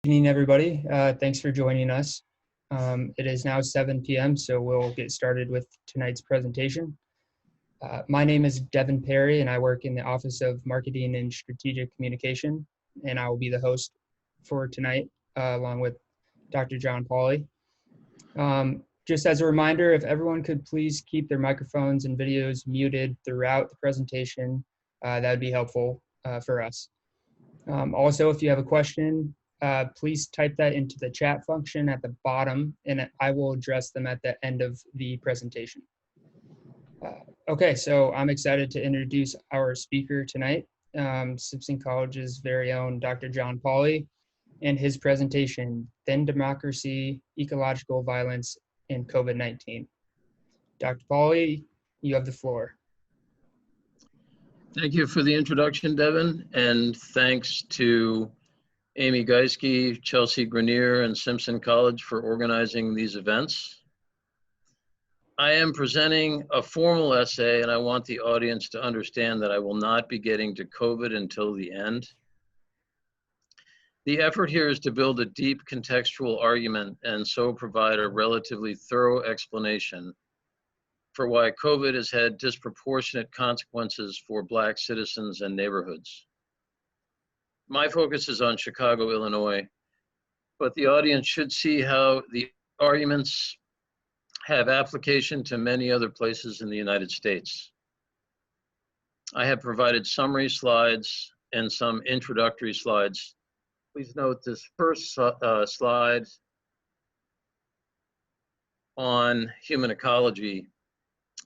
Evening, everybody. Thanks for joining us. It is now 7 p.m., so we'll get started with tonight's presentation. My name is Devin Perry, and I work in the Office of Marketing and Strategic Communication, and I will be the host for tonight, along with Dr. John Pauley. Just as a reminder, if everyone could please keep their microphones and videos muted throughout the presentation, that would be helpful for us. Also, if you have a question, please type that into the chat function at the bottom, and I will address them at the end of the presentation. Okay, so I'm excited to introduce our speaker tonight, Simpson College's very own Dr. John Pauley, and his presentation, Thin Democracy, Ecological Violence, and COVID-19. Dr. Pauley, you have the floor. Thank you for the introduction, Devin, and thanks to Amy Geiske, Chelsea Grenier, and Simpson College for organizing these events. I am presenting a formal essay, and I want the audience to understand that I will not be getting to COVID until the end. The effort here is to build a deep contextual argument and so provide a relatively thorough explanation for why COVID has had disproportionate consequences for Black citizens and neighborhoods. My focus is on Chicago, Illinois, but the audience should see how the arguments have application to many other places in the United States. I have provided summary slides and some introductory slides. Please note this first slide on human ecology.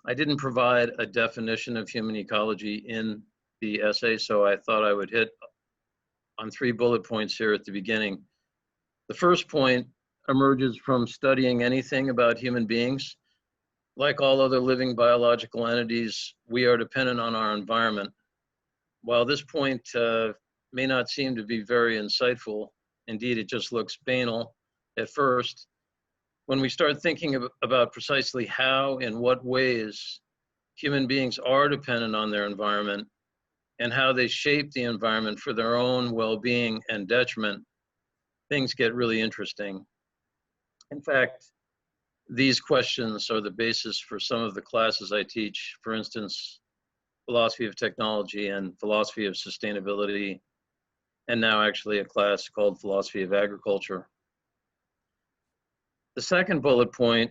I didn't provide a definition of human ecology in the essay, so I thought I would hit on 3 bullet points here at the beginning. The first point emerges from studying anything about human beings. Like all other living biological entities, we are dependent on our environment. While this point may not seem to be very insightful, indeed it just looks banal at first, when we start thinking about precisely how and what ways human beings are dependent on their environment and how they shape the environment for their own well-being and detriment, things get really interesting. In fact, these questions are the basis for some of the classes I teach, for instance, philosophy of technology and philosophy of sustainability, and now actually a class called philosophy of agriculture. The second bullet point,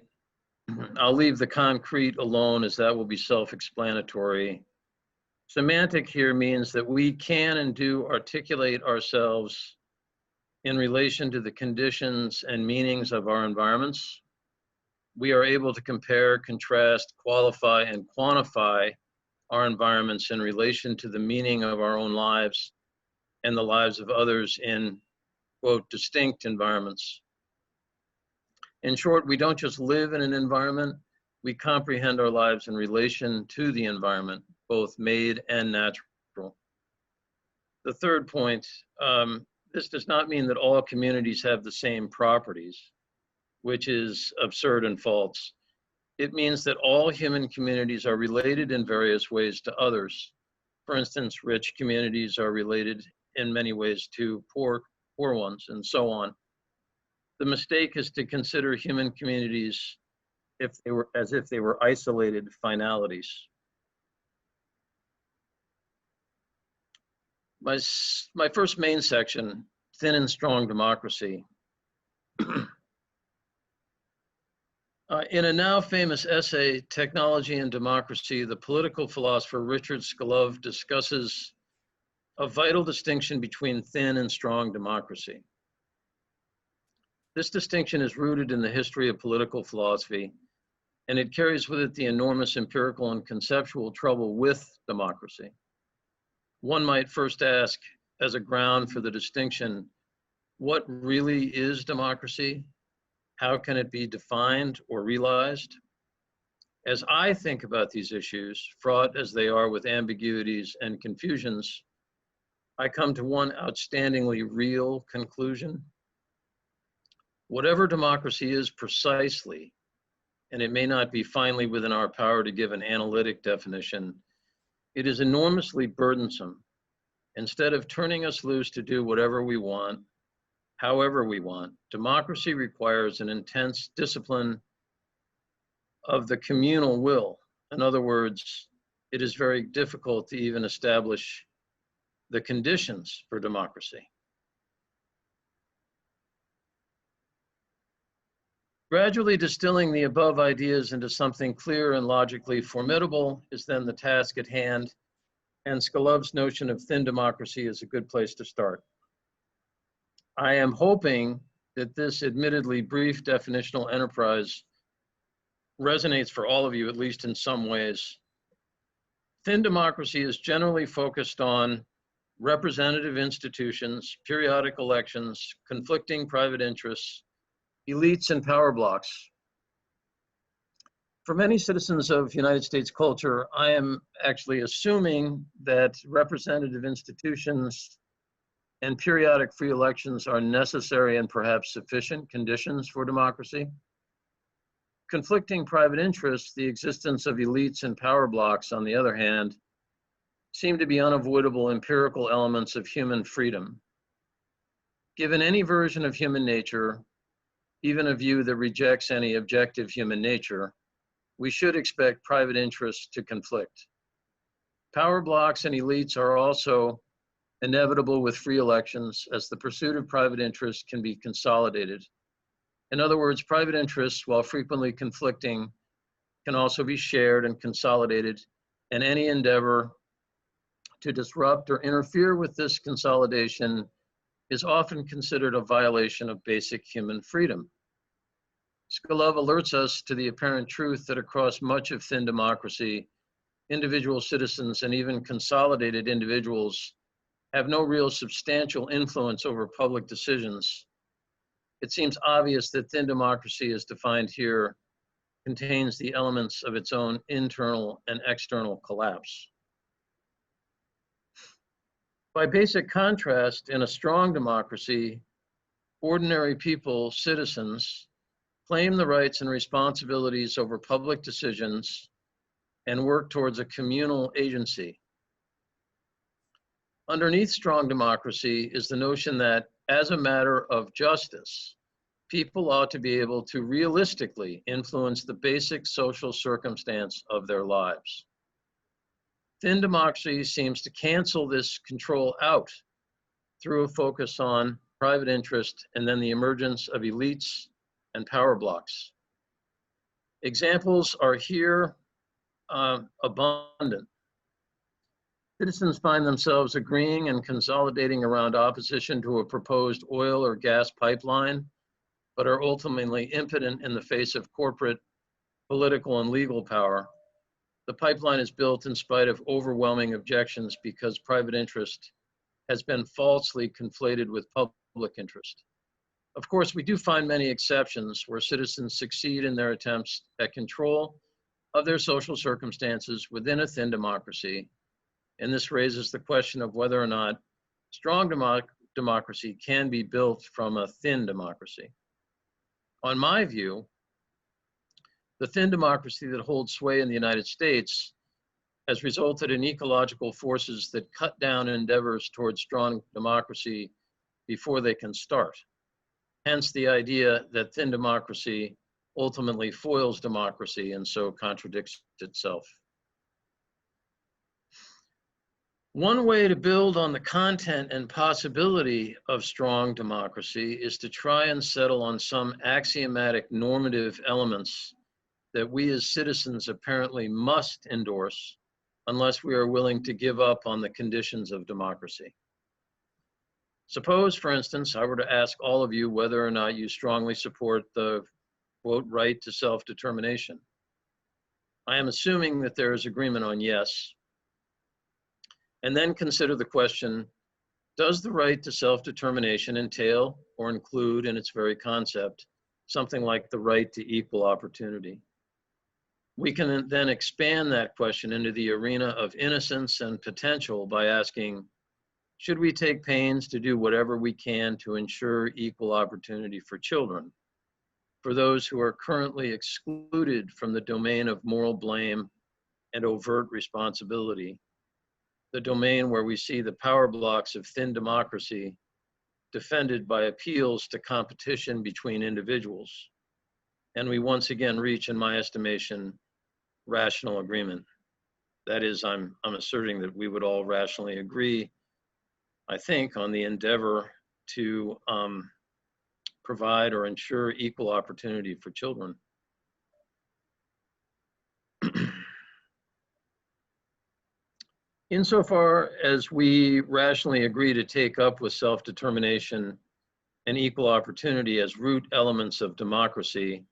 I'll leave the concrete alone as that will be self-explanatory. Semantic here means that we can and do articulate ourselves in relation to the conditions and meanings of our environments. We are able to compare, contrast, qualify, and quantify our environments in relation to the meaning of our own lives and the lives of others in, quote, distinct environments. In short, we don't just live in an environment, we comprehend our lives in relation to the environment, both made and natural. The third point, this does not mean that all communities have the same properties, which is absurd and false. It means that all human communities are related in various ways to others. For instance, rich communities are related in many ways to poor ones, and so on. The mistake is to consider human communities as if they were isolated finalities. My first main section, Thin and Strong Democracy. In a now famous essay, Technology and Democracy, the political philosopher Richard Skolov discusses a vital distinction between thin and strong democracy. This distinction is rooted in the history of political philosophy, and it carries with it the enormous empirical and conceptual trouble with democracy. One might first ask, as a ground for the distinction, what really is democracy? How can it be defined or realized? As I think about these issues, fraught as they are with ambiguities and confusions, I come to one outstandingly real conclusion. Whatever democracy is precisely, and it may not be finally within our power to give an analytic definition, it is enormously burdensome. Instead of turning us loose to do whatever we want, however we want. Democracy requires an intense discipline of the communal will. In other words, it is very difficult to even establish the conditions for democracy. Gradually distilling the above ideas into something clear and logically formidable is then the task at hand, and Skolov's notion of thin democracy is a good place to start. I am hoping that this admittedly brief definitional enterprise resonates for all of you, at least in some ways. Thin democracy is generally focused on representative institutions, periodic elections, conflicting private interests, elites, and power blocks. For many citizens of United States culture, I am actually assuming that representative institutions and periodic free elections are necessary and perhaps sufficient conditions for democracy. Conflicting private interests, the existence of elites and power blocks, on the other hand, seem to be unavoidable empirical elements of human freedom. Given any version of human nature, even a view that rejects any objective human nature, we should expect private interests to conflict. Power blocks and elites are also inevitable with free elections, as the pursuit of private interests can be consolidated. In other words, private interests, while frequently conflicting, can also be shared and consolidated, and any endeavor to disrupt or interfere with this consolidation is often considered a violation of basic human freedom. Skolov alerts us to the apparent truth that across much of thin democracy, individual citizens and even consolidated individuals have no real substantial influence over public decisions. It seems obvious that thin democracy, as defined here, contains the elements of its own internal and external collapse. By basic contrast, in a strong democracy, ordinary people, citizens, claim the rights and responsibilities over public decisions and work towards a communal agency. Underneath strong democracy is the notion that, as a matter of justice, people ought to be able to realistically influence the basic social circumstance of their lives. Thin democracy seems to cancel this control out through a focus on private interest and then the emergence of elites and power blocks. Examples are here abundant. Citizens find themselves agreeing and consolidating around opposition to a proposed oil or gas pipeline, but are ultimately impotent in the face of corporate, political, and legal power. The pipeline is built in spite of overwhelming objections because private interest has been falsely conflated with public interest. Of course, we do find many exceptions where citizens succeed in their attempts at control of their social circumstances within a thin democracy, and this raises the question of whether or not strong democracy can be built from a thin democracy. On my view, the thin democracy that holds sway in the United States has resulted in ecological forces that cut down endeavors towards strong democracy before they can start. Hence the idea that thin democracy ultimately foils democracy and so contradicts itself. One way to build on the content and possibility of strong democracy is to try and settle on some axiomatic normative elements that we as citizens apparently must endorse unless we are willing to give up on the conditions of democracy. Suppose, for instance, I were to ask all of you whether or not you strongly support the, quote, right to self-determination. I am assuming that there is agreement on yes. And then consider the question, does the right to self-determination entail or include in its very concept something like the right to equal opportunity? We can then expand that question into the arena of innocence and potential by asking, should we take pains to do whatever we can to ensure equal opportunity for children, for those who are currently excluded from the domain of moral blame and overt responsibility, the domain where we see the power blocks of thin democracy defended by appeals to competition between individuals. And we once again reach, in my estimation, rational agreement. That is, I'm asserting that we would all rationally agree, I think, on the endeavor to provide or ensure equal opportunity for children. Insofar as we rationally agree to take up with self-determination and equal opportunity as root elements of democracy,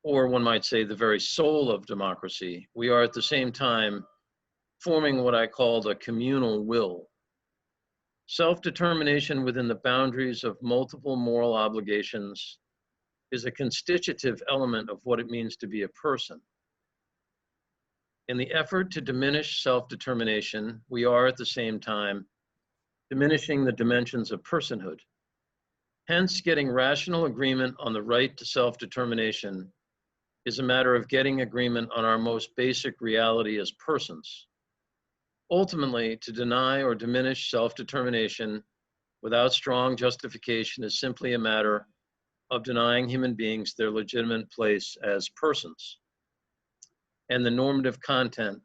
or one might say the very soul of democracy, we are at the same time forming what I call the communal will. Self-determination within the boundaries of multiple moral obligations is a constitutive element of what it means to be a person. In the effort to diminish self-determination, we are at the same time diminishing the dimensions of personhood. Hence, getting rational agreement on the right to self-determination is a matter of getting agreement on our most basic reality as persons. Ultimately, to deny or diminish self-determination without strong justification is simply a matter of denying human beings their legitimate place as persons and the normative content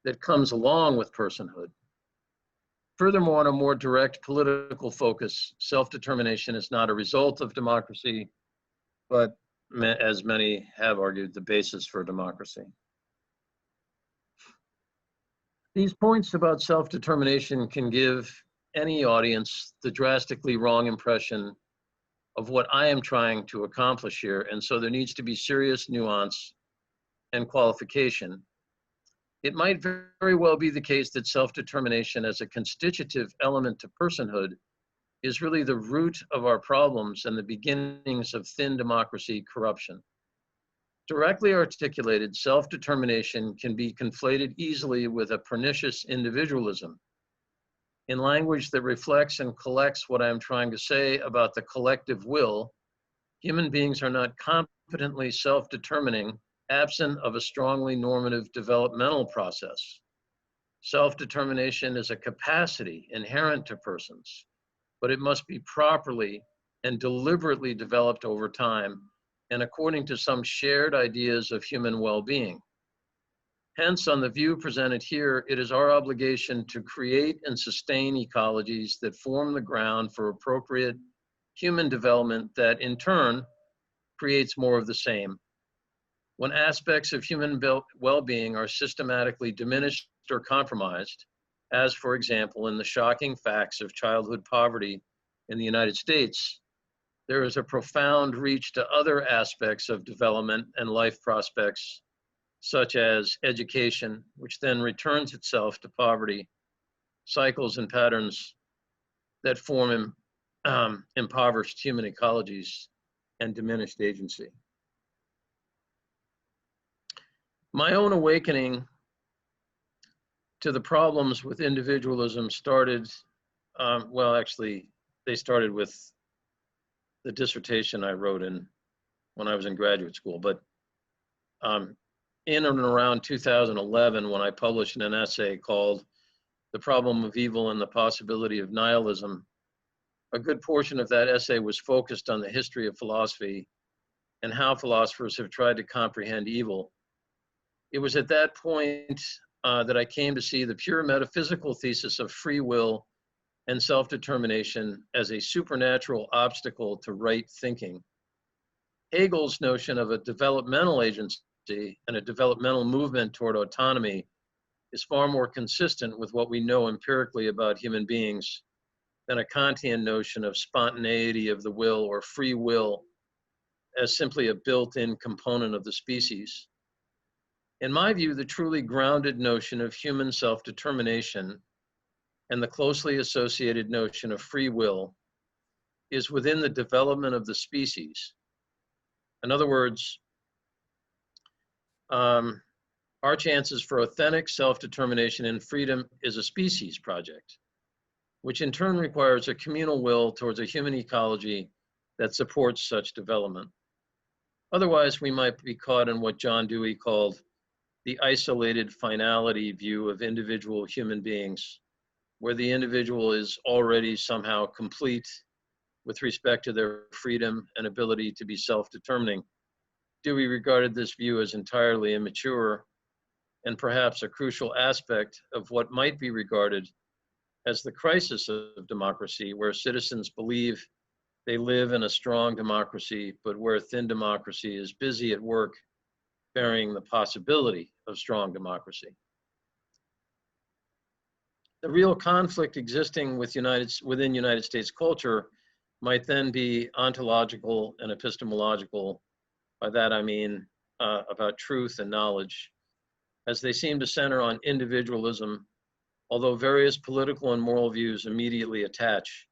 that comes along with personhood. Furthermore, on a more direct political focus, self-determination is not a result of democracy, but as many have argued, the basis for democracy. These points about self-determination can give any audience the drastically wrong impression of what I am trying to accomplish here, and so there needs to be serious nuance and qualification. It might very well be the case that self-determination as a constitutive element to personhood is really the root of our problems and the beginnings of thin democracy corruption. Directly articulated, self-determination can be conflated easily with a pernicious individualism. In language that reflects and collects what I am trying to say about the collective will, human beings are not competently self-determining absent of a strongly normative developmental process. Self-determination is a capacity inherent to persons, but it must be properly and deliberately developed over time and according to some shared ideas of human well-being. Hence, on the view presented here, it is our obligation to create and sustain ecologies that form the ground for appropriate human development that, in turn, creates more of the same. When aspects of human well-being are systematically diminished or compromised, as for example in the shocking facts of childhood poverty in the United States, there is a profound reach to other aspects of development and life prospects, such as education, which then returns itself to poverty, cycles and patterns that form impoverished human ecologies and diminished agency. My own awakening to the problems with individualism started, well, actually, they started with the dissertation I wrote when I was in graduate school. But in and around 2011, when I published an essay called The Problem of Evil and the Possibility of Nihilism, a good portion of that essay was focused on the history of philosophy and how philosophers have tried to comprehend evil. It was at that point that I came to see the pure metaphysical thesis of free will and self-determination as a supernatural obstacle to right thinking. Hegel's notion of a developmental agency and a developmental movement toward autonomy is far more consistent with what we know empirically about human beings than a Kantian notion of spontaneity of the will or free will as simply a built-in component of the species. In my view, the truly grounded notion of human self-determination and the closely associated notion of free will is within the development of the species. In other words, our chances for authentic self-determination and freedom is a species project, which in turn requires a communal will towards a human ecology that supports such development. Otherwise, we might be caught in what John Dewey called the isolated finality view of individual human beings, where the individual is already somehow complete with respect to their freedom and ability to be self-determining. Dewey regarded this view as entirely immature and perhaps a crucial aspect of what might be regarded as the crisis of democracy, where citizens believe they live in a strong democracy, but where thin democracy is busy at work bearing the possibility of strong democracy. The real conflict existing within United States culture might then be ontological and epistemological. By that I mean about truth and knowledge, as they seem to center on individualism, although various political and moral views immediately attach.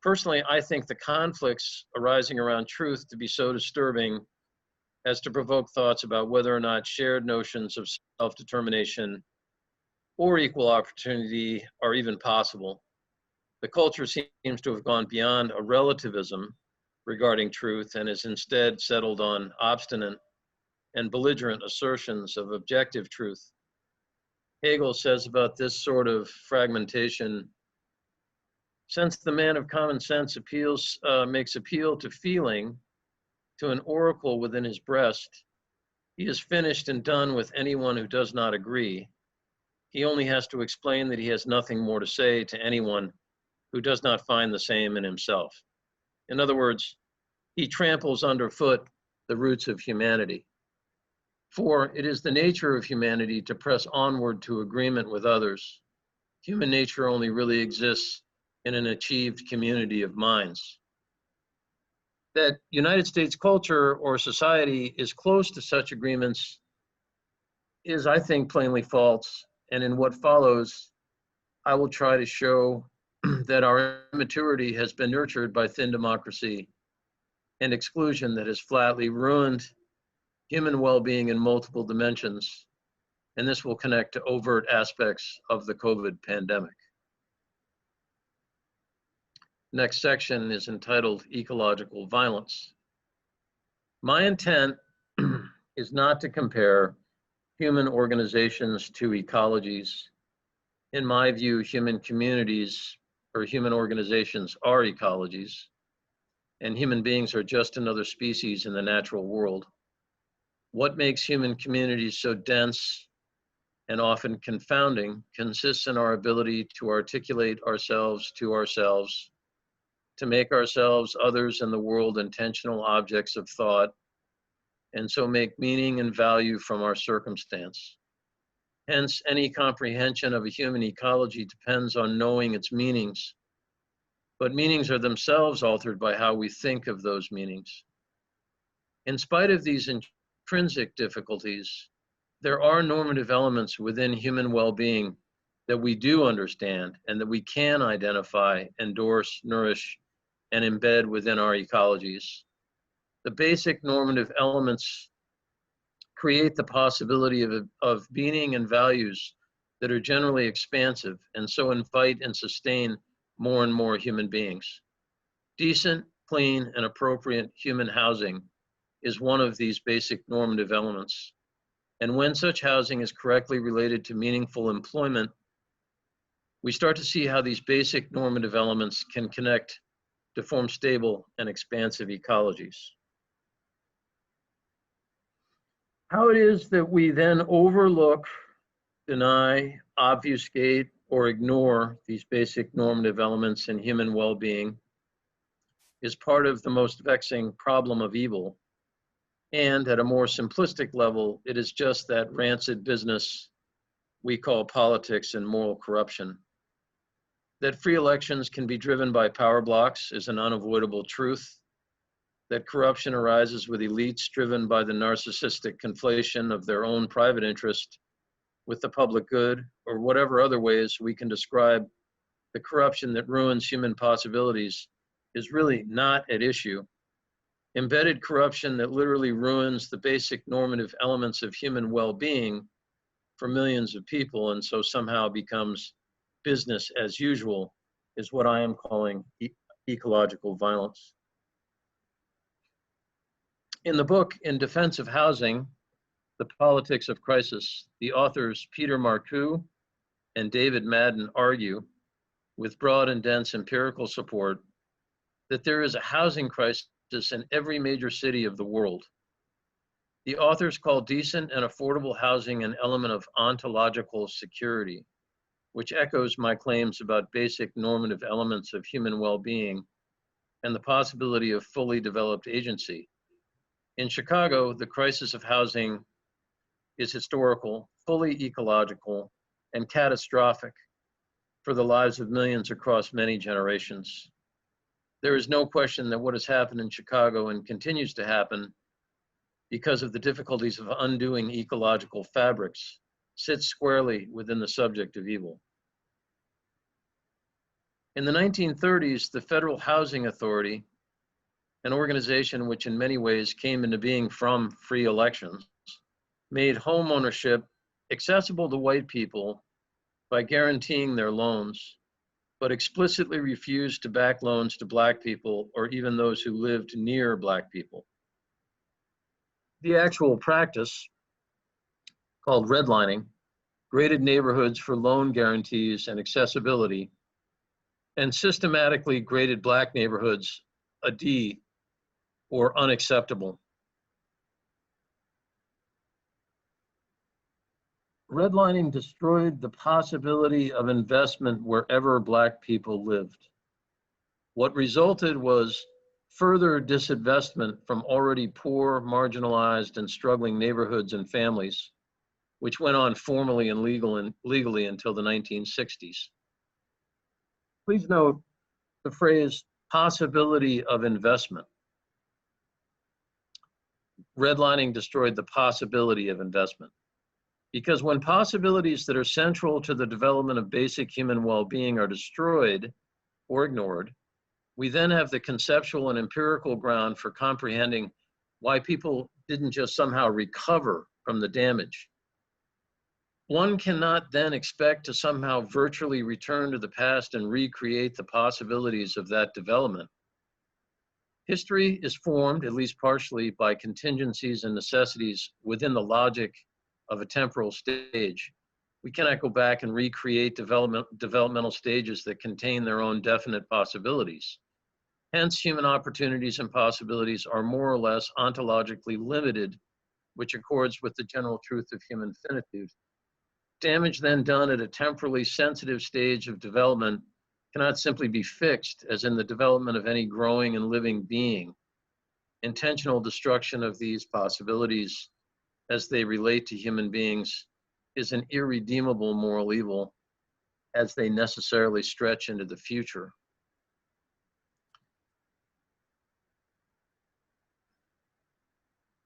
Personally, I think the conflicts arising around truth to be so disturbing as to provoke thoughts about whether or not shared notions of self-determination or equal opportunity are even possible. The culture seems to have gone beyond a relativism regarding truth and has instead settled on obstinate and belligerent assertions of objective truth. Hegel says about this sort of fragmentation, since the man of common sense makes appeal to feeling, to an oracle within his breast, he is finished and done with anyone who does not agree. He only has to explain that he has nothing more to say to anyone who does not find the same in himself. In other words, he tramples underfoot the roots of humanity. For it is the nature of humanity to press onward to agreement with others. Human nature only really exists in an achieved community of minds. That United States culture or society is close to such agreements is, I think, plainly false. And in what follows, I will try to show that our immaturity has been nurtured by thin democracy and exclusion that has flatly ruined human well-being in multiple dimensions. And this will connect to overt aspects of the COVID pandemic. Next section is entitled Ecological Violence. My intent is not to compare human organizations to ecologies. In my view, human communities or human organizations are ecologies, and human beings are just another species in the natural world. What makes human communities so dense and often confounding consists in our ability to articulate ourselves to ourselves, to make ourselves, others, and the world intentional objects of thought, and so make meaning and value from our circumstance. Hence, any comprehension of a human ecology depends on knowing its meanings, but meanings are themselves altered by how we think of those meanings. In spite of these intrinsic difficulties, there are normative elements within human well-being that we do understand and that we can identify, endorse, nourish, and embed within our ecologies. The basic normative elements create the possibility of meaning and values that are generally expansive and so invite and sustain more and more human beings. Decent, clean, and appropriate human housing is one of these basic normative elements. And when such housing is correctly related to meaningful employment, we start to see how these basic normative elements can connect to form stable and expansive ecologies. How it is that we then overlook, deny, obfuscate, or ignore these basic normative elements in human well-being is part of the most vexing problem of evil. And at a more simplistic level, it is just that rancid business we call politics and moral corruption. That free elections can be driven by power blocks is an unavoidable truth. That corruption arises with elites driven by the narcissistic conflation of their own private interest with the public good, or whatever other ways we can describe the corruption that ruins human possibilities, is really not at issue. Embedded corruption that literally ruins the basic normative elements of human well-being for millions of people and so somehow becomes business as usual is what I am calling ecological violence. In the book, In Defense of Housing, The Politics of Crisis, the authors Peter Marcoux and David Madden argue, with broad and dense empirical support, that there is a housing crisis in every major city of the world. The authors call decent and affordable housing an element of ontological security, which echoes my claims about basic normative elements of human well-being and the possibility of fully developed agency. In Chicago, the crisis of housing is historical, fully ecological, and catastrophic for the lives of millions across many generations. There is no question that what has happened in Chicago and continues to happen because of the difficulties of undoing ecological fabrics sits squarely within the subject of evil. In the 1930s, the Federal Housing Authority, an organization which in many ways came into being from free elections, made home ownership accessible to white people by guaranteeing their loans, but explicitly refused to back loans to Black people or even those who lived near Black people. The actual practice, called redlining, graded neighborhoods for loan guarantees and accessibility, and systematically graded Black neighborhoods a D, or unacceptable. Redlining destroyed the possibility of investment wherever Black people lived. What resulted was further disinvestment from already poor, marginalized, and struggling neighborhoods and families, which went on formally and legally until the 1960s. Please note the phrase possibility of investment. Redlining destroyed the possibility of investment. Because when possibilities that are central to the development of basic human well-being are destroyed or ignored, we then have the conceptual and empirical ground for comprehending why people didn't just somehow recover from the damage. One cannot then expect to somehow virtually return to the past and recreate the possibilities of that development. History is formed, at least partially, by contingencies and necessities within the logic of a temporal stage. We cannot go back and recreate developmental stages that contain their own definite possibilities. Hence, human opportunities and possibilities are more or less ontologically limited, which accords with the general truth of human finitude. Damage then done at a temporally sensitive stage of development cannot simply be fixed, as in the development of any growing and living being. Intentional destruction of these possibilities as they relate to human beings is an irredeemable moral evil, as they necessarily stretch into the future.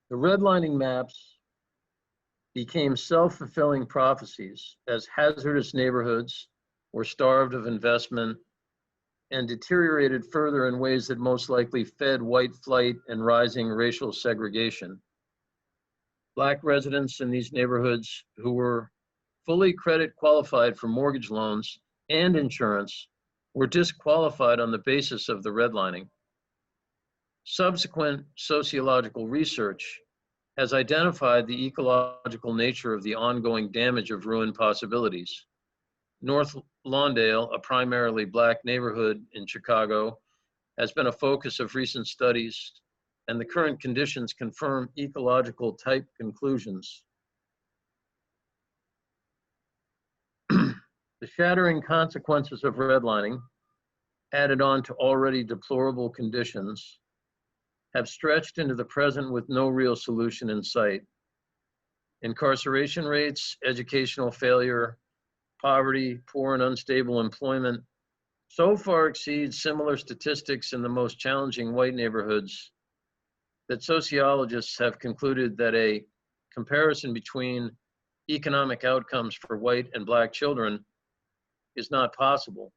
The redlining maps became self-fulfilling prophecies as hazardous neighborhoods were starved of investment and deteriorated further in ways that most likely fed white flight and rising racial segregation. Black residents in these neighborhoods who were fully credit qualified for mortgage loans and insurance were disqualified on the basis of the redlining. Subsequent sociological research has identified the ecological nature of the ongoing damage of ruined possibilities. North Lawndale, a primarily Black neighborhood in Chicago, has been a focus of recent studies, and the current conditions confirm ecological type conclusions. The shattering consequences of redlining, added on to already deplorable conditions, have stretched into the present with no real solution in sight. Incarceration rates, educational failure, poverty, poor and unstable employment so far exceed similar statistics in the most challenging white neighborhoods that sociologists have concluded that a comparison between economic outcomes for white and Black children is not possible.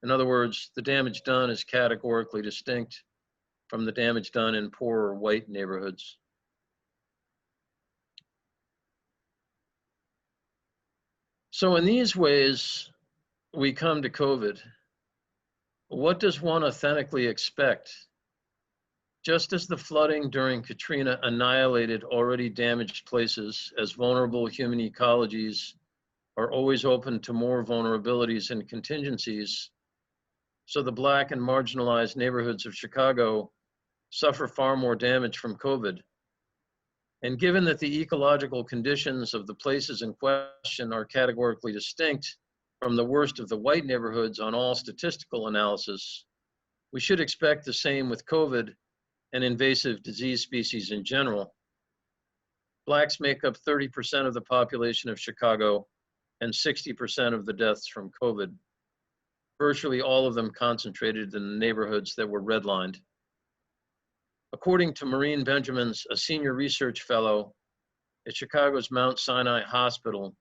In other words, the damage done is categorically distinct from the damage done in poorer white neighborhoods. So in these ways, we come to COVID. What does one authentically expect? Just as the flooding during Katrina annihilated already damaged places as vulnerable human ecologies are always open to more vulnerabilities and contingencies, so the Black and marginalized neighborhoods of Chicago suffer far more damage from COVID. And given that the ecological conditions of the places in question are categorically distinct from the worst of the white neighborhoods on all statistical analysis, we should expect the same with COVID and invasive disease species in general. Blacks make up 30% of the population of Chicago and 60% of the deaths from COVID, virtually all of them concentrated in the neighborhoods that were redlined. According to Maureen Benjamins, a senior research fellow at Chicago's Mount Sinai Hospital,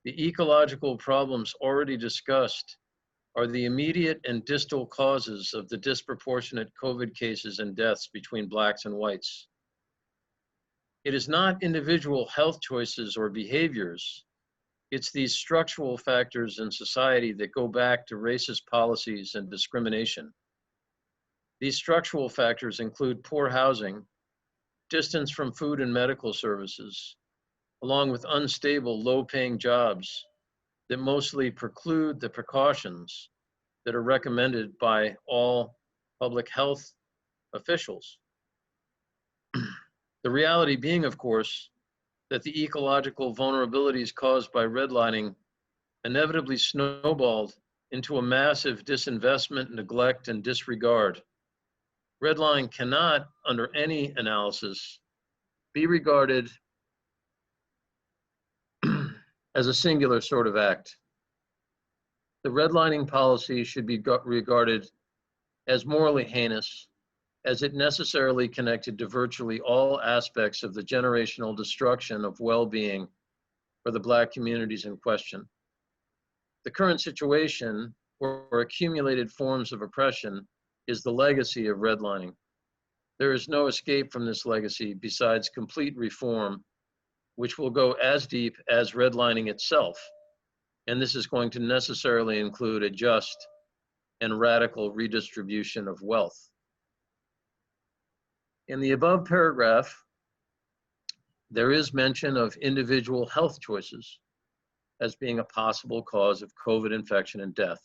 the ecological problems already discussed are the immediate and distal causes of the disproportionate COVID cases and deaths between Blacks and whites. It is not individual health choices or behaviors. It's these structural factors in society that go back to racist policies and discrimination. These structural factors include poor housing, distance from food and medical services, along with unstable, low-paying jobs that mostly preclude the precautions that are recommended by all public health officials. The reality being, of course, that the ecological vulnerabilities caused by redlining inevitably snowballed into a massive disinvestment, neglect, and disregard. Redlining cannot, under any analysis, be regarded as a singular sort of act. The redlining policy should be regarded as morally heinous, as it necessarily connected to virtually all aspects of the generational destruction of well-being for the Black communities in question. The current situation, where accumulated forms of oppression, is the legacy of redlining. There is no escape from this legacy besides complete reform, which will go as deep as redlining itself. And this is going to necessarily include a just and radical redistribution of wealth. In the above paragraph, there is mention of individual health choices as being a possible cause of COVID infection and death.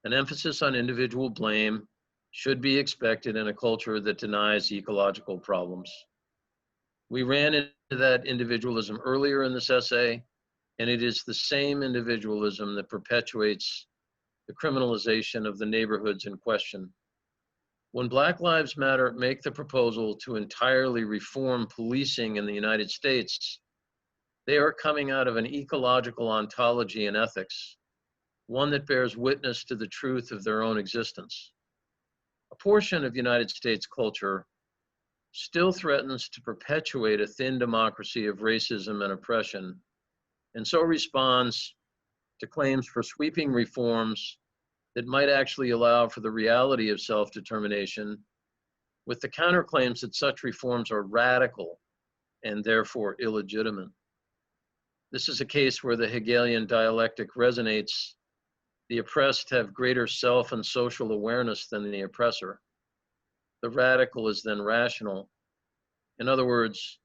An emphasis on individual blame should be expected in a culture that denies ecological problems. We ran into that individualism earlier in this essay, and it is the same individualism that perpetuates the criminalization of the neighborhoods in question. When Black Lives Matter make the proposal to entirely reform policing in the United States, they are coming out of an ecological ontology and ethics, one that bears witness to the truth of their own existence. A portion of United States culture still threatens to perpetuate a thin democracy of racism and oppression, and so responds to claims for sweeping reforms that might actually allow for the reality of self-determination, with the counterclaims that such reforms are radical and therefore illegitimate. This is a case where the Hegelian dialectic resonates. The oppressed have greater self and social awareness than the oppressor. The radical is then rational. In other words,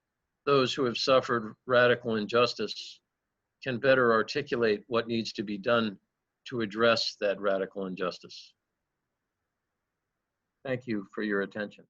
those who have suffered radical injustice can better articulate what needs to be done to address that radical injustice. Thank you for your attention.